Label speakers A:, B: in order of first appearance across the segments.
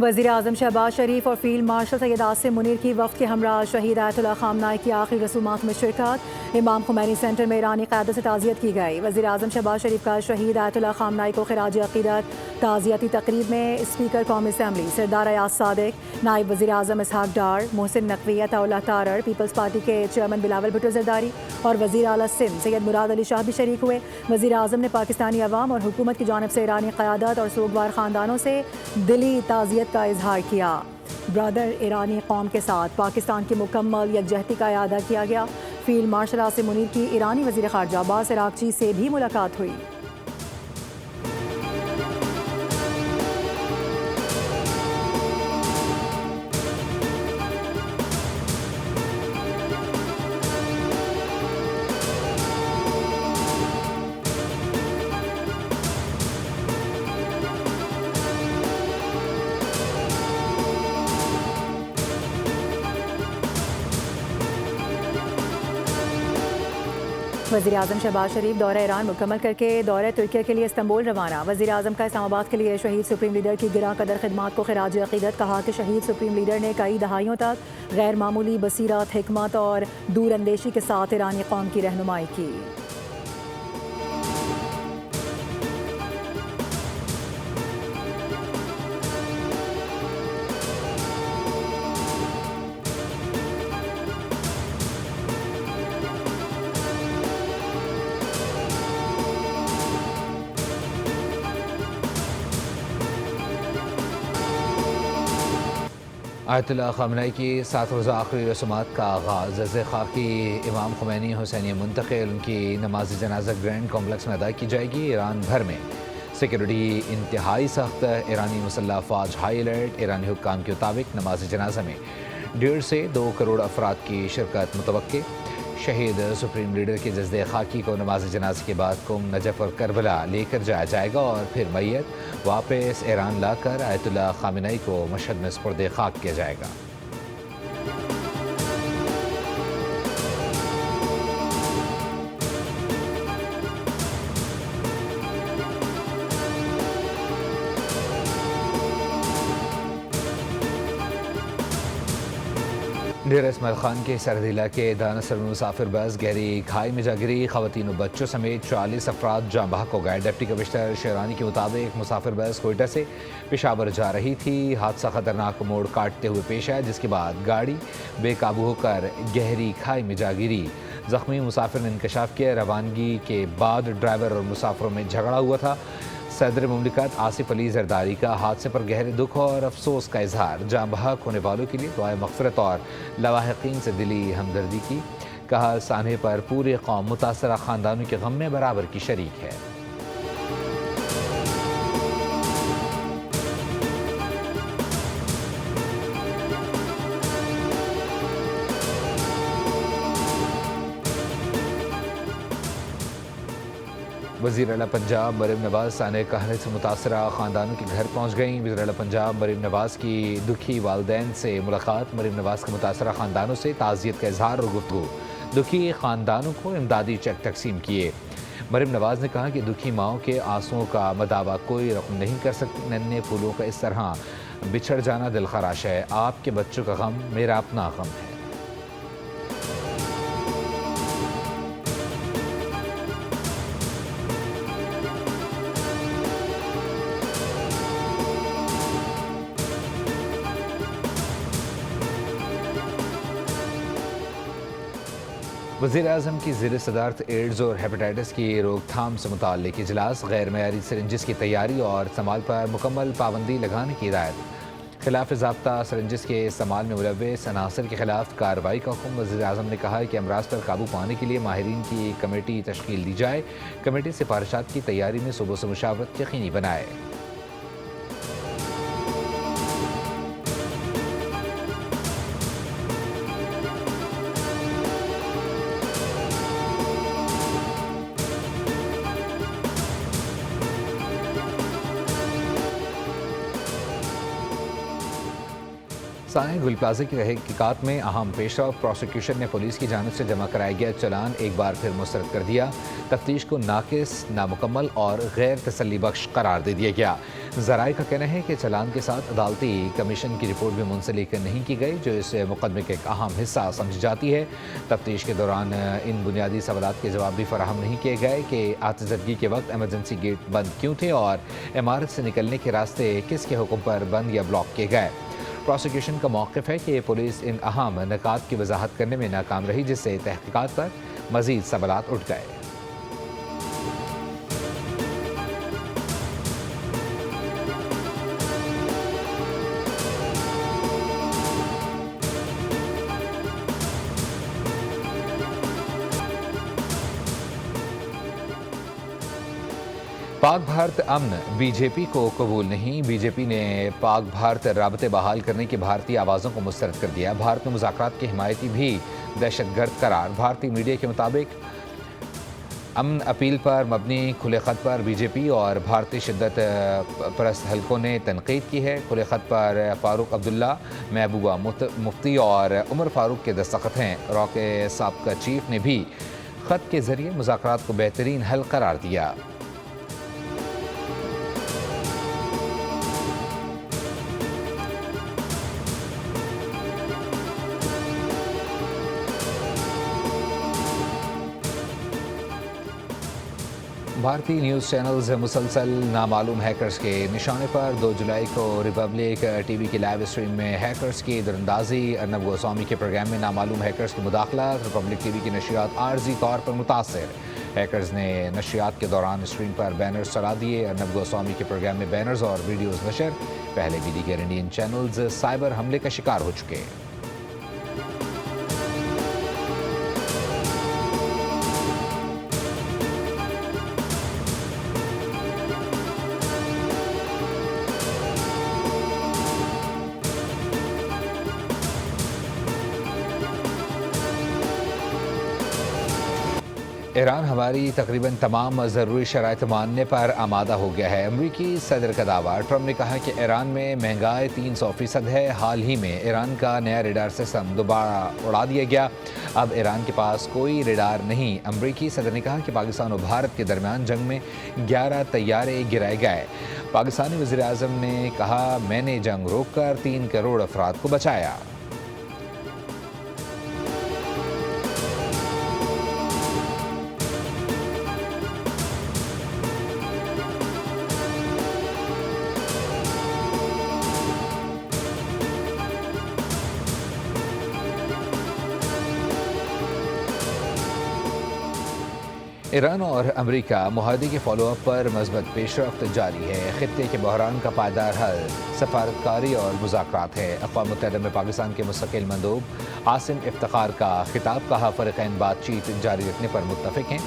A: वज़ीर-ए-आज़म शहबाज शरीफ और field marshal Syed Asim Munir की वफ़द के हमरा शहीद आयतुल्लाह ख़ामनाई की आखिरी रसूमात में शिरकत। इमाम खुमैनी सेंटर में ईरानी क़यादत से ताज़ियत की गई। वज़ीर-ए-आज़म शहबाज शरीफ का शहीद आयतुल्लाह ख़ामनाई को ख़िराज अक़ीदत। ताज़ियती तक़रीब में स्पीकर कौमी असम्बली सरदार अयाज सादिक, नायब वज़ीर-ए-आज़म इसहाक़ डार, मोहसिन नकवी, अताउल्लाह तारड़, पीपल्स पार्टी के चेयरमैन बिलावल भुट्टो ज़रदारी और वज़ीर आला सिंध सैयद मुराद अली शाह भी शरीक हुए। वज़ीर-ए-आज़म ने पाकिस्तानी अवाम और हुकूमत की जानिब से ईरानी क़यादत और सोगवार ख़ानदानों से दिली ताज़ियत का इजहार किया। ब्रदर ईरानी कौम के साथ पाकिस्तान की मुकम्मल यकजहती का इआदा किया गया। फील्ड मार्शल आसिम मुनीर की ईरानी वज़ीर ख़ारजा अब्बास अराग़ची से भी मुलाकात हुई। वज़ीर-ए-आज़म शहबाज शरीफ दौरा ईरान मुकम्मल करके दौरे तुर्किया के लिए इस्तांबुल रवाना। वज़ीर-ए-आज़म का इस्लामाबाद के लिए शहीद सुप्रीम लीडर की गिरा कदर खिदमात को ख़िराज अक़ीदत। कहा कि शहीद सुप्रीम लीडर ने कई दहाइयों तक गैर मामूली बसीरत, हिकमत और दूरअंदेशी के साथ ईरानी कौम की रहनुमाई की।
B: आयतुल्लाह ख़ामनाई की 7 रोज़ा आखिरी रसूमात का आगाज़। ज़ खाकी इमाम खुमैनी हुसैनी मुंतक़िल उनकी नमाज जनाजा ग्रैंड कॉम्प्लेक्स में अदा की जाएगी। ईरान भर में सिक्योरिटी इंतहाई सख्त। ईरानी मुसल्लह फ़ौज हाई अलर्ट। ईरानी हुक्काम के मुताबिक नमाज जनाजा में 1.5 से 2 करोड़ अफराद की शिरकत मुतवक्के। शहीद सुप्रीम लीडर के जज़्दे खाकी को नमाज जनाजे के बाद कुम, नजफ़ और करबला लेकर जाया जाएगा और फिर मैयत वापस ईरान लाकर आयतुल्लाह ख़ामनाई को मशहद में सुपुर्द खाक किया जाएगा। डेर इसमाइल खान के सरहदी इलाके दानसर में मुसाफिर बस गहरी खाई में जा गिरी। ख़वातीन और बच्चों समेत 40 अफराद जाँ बहक हो गए। डिप्टी कमिश्नर शेरानी के मुताबिक मुसाफिर बस कोयटा से पेशावर जा रही थी। हादसा खतरनाक मोड़ काटते हुए पेश आया, जिसके बाद गाड़ी बेकाबू होकर गहरी खाई में जा गिरी। जख्मी मुसाफिर ने इंकशाफ किया। रवानगी के बाद ड्राइवर और मुसाफिरों में झगड़ा हुआ था। सदर मुमलिकत आसिफ अली जरदारी का हादसे पर गहरे दुख और अफसोस का इजहार। जाँ बहक होने वालों के लिए दुआए मग़फ़िरत और लवाहिकीन से दिली हमदर्दी की। कहा सानहे पर पूरी कौम मुतासरा ख़ानदानों के गम में बराबर की शरीक है। वज़ीर आला पंजाब मरीम नवाज़ साने कहने से मुतासरा ख़ानदानों के घर पहुँच गईं। वज़ीर आला पंजाब मरीम नवाज़ की दुखी वालदैन से मुलाकात। मरीम नवाज़ के मुतासरा ख़ानदानों से ताज़ियत का इजहार और गुफ्तगू। दुखी ख़ानदानों को इमदादी चेक तकसीम किए। मरीम नवाज़ ने कहा कि दुखी माओं के आंसुओं का मदावा कोई रकम नहीं कर सकती। नन्हे फूलों का इस तरह बिछड़ जाना दिल खराश है। आपके बच्चों का गम मेरा अपना गम है। वज़ीर-ए-आज़म की ज़ेर सदारत एड्स और हेपेटाइटिस की रोकथाम से मुताल्लिक़ इजलास। गैर मयारी सिरिंजिस की तैयारी और इस्तेमाल पर मुकम्मल पाबंदी लगाने की हिदायत। खिलाफ ज़ाब्ता सिरिंजिस के इस्तेमाल में मुलव्वस अनासर के खिलाफ कार्रवाई का हुक्म। वज़ीर-ए-आज़म ने कहा कि अमराज पर काबू पाने के लिए माहिरीन की कमेटी तश्कील दी जाए। कमेटी सिफारिशात की तैयारी में सुबह से मुशावरत यकीनी बनाए। दस्ताने गुल प्लाजा की तहकीकात में अहम पेशरफ। प्रोसिक्यूशन ने पुलिस की जानिब से जमा कराया गया चलान एक बार फिर मुस्तरद कर दिया। तफ्तीश को नाकिस, नामुकम्मल और गैर तसल्ली बख्श करार दे दिया गया। ज़राए का कहना है कि चलान के साथ अदालती कमीशन की रिपोर्ट भी मुंसलिक नहीं की गई, जो इस मुकदमे का एक अहम हिस्सा समझी जाती है। तफ्तीश के दौरान इन बुनियादी सवालात के जवाब भी फराहम नहीं किए गए कि आतिशदगी के वक्त एमरजेंसी गेट बंद क्यों थे और इमारत से निकलने के रास्ते किसके हुक्म पर बंद या ब्लॉक किए गए। प्रोसिक्यूशन का मौक़िफ़ है कि पुलिस इन अहम निकात की वजाहत करने में नाकाम रही, जिससे तहकीकात पर मज़ीद सवालात उठ गए। पाक भारत अमन बीजेपी को कबूल नहीं। बीजेपी ने पाक भारत राबते बहाल करने की भारतीय आवाज़ों को मुस्तरद कर दिया। भारत ने मुज़ाकरात के हिमायती भी दहशतगर्द करार। भारतीय मीडिया के मुताबिक अमन अपील पर मबनी खुले ख़त पर बीजेपी और भारतीय शिद्दत परस्त हलकों ने तनकीद की है। खुले ख़त पर फ़ारूक अब्दुल्ला, महबूबा मुफ्ती और उमर फ़ारूक के दस्तखत हैं। रॉक साबका चीफ ने भी ख़त के ज़रिए मुज़ाकरात को बेहतरीन हल करार दिया। भारतीय न्यूज़ चैनल्स मुसलसल नामालूम हैकर्स के निशाने पर। 2 जुलाई को रिपब्लिक टीवी की लाइव स्ट्रीम में हैकर्स की दरअंदाजी। अर्नब गोस्वामी के प्रोग्राम में नामालूम हैकर्स की मुदाखला। रिपब्लिक टीवी की नशियात आर्जी तौर पर मुतासर। हैकर्स ने नशियात के दौरान स्क्रीन पर बैनर्स चला दिए। अर्नब गोस्वामी के प्रोग्राम में बैनर्स और वीडियोज़ नशर। पहले भी दीगर इंडियन चैनल्स साइबर हमले का शिकार हो चुके हैं। ईरान हमारी तकरीबन तमाम ज़रूरी शराइत मानने पर आमादा हो गया है। अमरीकी सदर का दावा। ट्रंप ने कहा कि ईरान में महंगाई 300% है। हाल ही में ईरान का नया रेडार सिस्टम दोबारा उड़ा दिया गया। अब ईरान के पास कोई रेडार नहीं। अमरीकी सदर ने कहा कि पाकिस्तान और भारत के दरमियान जंग में 11 तैयारे गिराए गए। पाकिस्तानी वज़ीर आज़म ने कहा, मैंने जंग रोककर 3 करोड़ अफराद को बचाया। ईरान और अमेरिका मुआहदे के फॉलोअप पर मज़बूत पेशरफ्त जारी है। खित्ते के बहरान का पायदार हल सफारतकारी और मुज़ाकरात है। अक़वाम मुत्तहिदा में पाकिस्तान के मुस्तकिल मंदूब आसिम इफ्तिखार का खिताब। कहा, फ़रीक़ैन बातचीत जारी रखने पर मुत्तफ़िक़ हैं।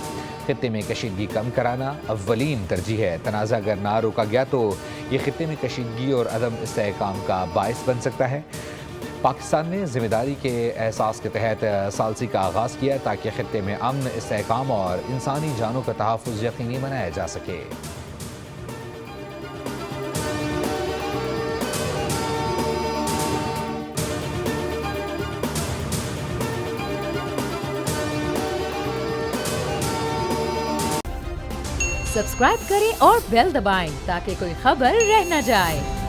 B: खित्ते में कशीदगी कम कराना अव्वलीन तरजीह है। तनाज़ा अगर ना रोका गया तो ये खित्ते में कशीदगी और अदम इस्तेहकाम का बाइस बन सकता है। पाकिस्तान ने जिम्मेदारी के एहसास के तहत सालसी का आगाज़ किया ताकि खित्ते में अमन, इस्तेहकाम और इंसानी जानों का तहफ़्फ़ुज़ यकीनी बनाया जा सके।
C: सब्सक्राइब करें और बेल दबाएं ताकि कोई खबर रह न जाए।